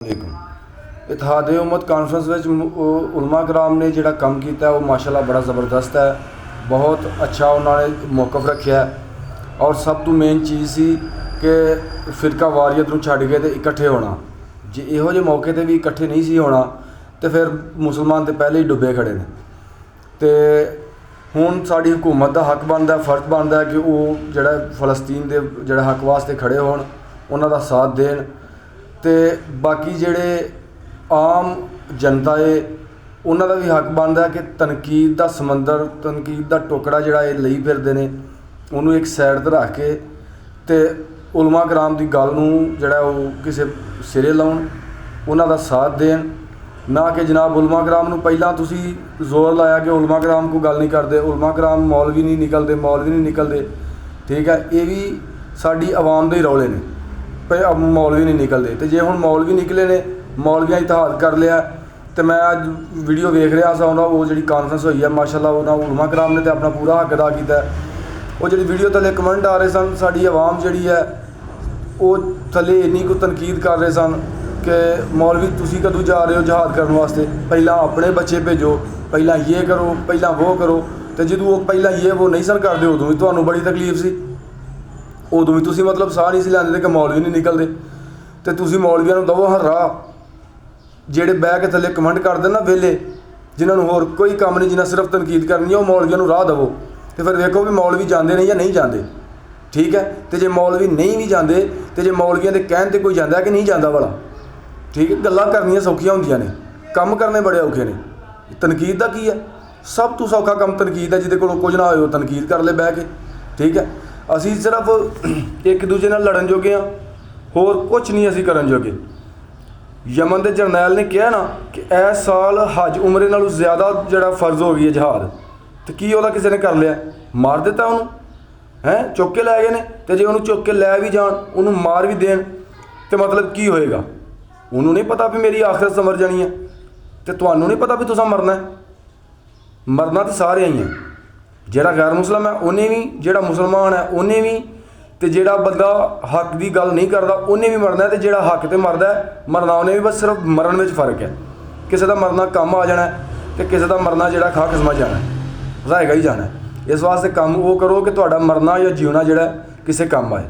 इतिहाद उम्मत कॉन्फ्रेंस उलमा कराम ने जोड़ा कम किया वो माशाल्लाह बड़ा ज़बरदस्त है। बहुत अच्छा उन्होंने मौकफ रखा और सब तो मेन चीज़ सी कि फिरका वारियत नूं छड्ड के ते इकट्ठे होना। जे इहो जे मौके ते भी इकट्ठे नहीं सी होना तो फिर मुसलमान तो पहले ही डुबे खड़े ने। तो हुण साडी हुकूमत का हक बनता है, फर्ज बनता है कि वो जिहड़ा फ़लस्तीन के जिहड़ा हक वास्ते खड़े होण, उन्हां दा साथ देण। तो बाकी जिहड़े आम जनता है उन्हां दा भी हक बनता है कि तनकीद का समंदर, तनकीद का टुकड़ा जिहड़ा ये लई फिरदे ने उन्होंने एक साइड ते रख के ते उलमा कराम की गल नूं जिहड़ा वो किसी सिरे लाउण, उन्हां दा साथ देण। ना कि जनाब उलमा कराम नूं पहलां तुसीं जोर लाया कि उलमा कराम को गल नहीं करते, उलमा कराम मौलवी नहीं निकलते, मौलवी नहीं निकलते। ठीक है, ये भी साडी आवाम दे ही रौले ने भाई अब मौलवी नहीं निकलते। तो जे हुण मौलवी निकले ने, मौलवियां इतिहाद कर लिया। तो मैं अज वीडियो वेख रहा सा उन्होंने वो जी कॉन्फ्रेंस हुई है, माशाल्लाह उन्होंने उलमा कराम ने तो अपना पूरा हक अदा किया। वो जी वीडियो थले कमेंट आ रहे सन, साड़ी आवाम जी है वो थले इन्नी को तनकीद कर रहे सन कि मौलवी तुसी कदों जा रहे हो जहाद करने वास्ते, पहला अपने बच्चे भेजो, पहला ये करो, पहला वो करो। तो जो वो पहला ये वो नहीं सन करते उदों भी तुहानूं बड़ी तकलीफ सी, उदों भी तुसी मतलब साह नहीं सी लैंदे कि मौलवी नहीं निकलते। तो तुसी मौलवियां नूं दवो हर राह, ਜਿਹੜੇ ਬਹਿ ਕੇ ਥੱਲੇ ਕਮੈਂਟ ਕਰਦੇ ਨਾ ਵੇਲੇ, जिन्हों होर कोई काम नहीं, जिन्हें सिर्फ तनकीद करनी है, वो मौलवियों राह दवो। तो फिर देखो भी मौलवी जाते हैं या नहीं जाते। ठीक है, तो जे मौलवी नहीं भी जाते तो जे मौलवियों के कहने ते कोई जाता कि नहीं जाता वाला। ठीक है, गल्लां करनियां सौखियां होंदियां ने, काम करने बड़े औखे ने। तनकीद का की है, सब तो सौखा काम तनकीद है। जिहदे कोल कुछ ना होए तनकीद कर ले बह के। ठीक है, असीं सिर्फ एक दूजे नाल लड़न जोगे हाँ, होर कुछ नहीं असीं करन जोगे। यमन के जरनैल ने कहा ना कि इस साल हज उमरे नालों ज़्यादा जड़ा फर्ज हो गई है जहाद, तो की वह किसी ने कर लिया, मार दिता उन्होंने हैं, चुक के लै गए ने। तो जे उन्होंने चुक के लै भी जान, उन्होंने मार भी देन, तो मतलब की होएगा। उन्होंने नहीं पता भी मेरी आखिरत संवर जानी है, तो तुहानू नहीं पता भी तुसां मरना है। मरना तो सारे ही हैं, जिहड़ा गैर मुसलम है उन्हें भी, जिहड़ा मुसलमान है उन्हें भी, तो जिहड़ा बंदा हक की गल नहीं करता उन्हें भी मरना है। तो जिहड़ा हक ते मरदा है, मरना उन्हें भी, बस सिर्फ मरण में फ़र्क है। किसी का मरना कम आ जाना है, तो किसी का मरना जिहड़ा खा खसमा जाना है, रहेगा ही जाना है। इस वास्ते काम वो करो कि तुहाडा मरना या जीवना जिहड़ा किसी काम आए।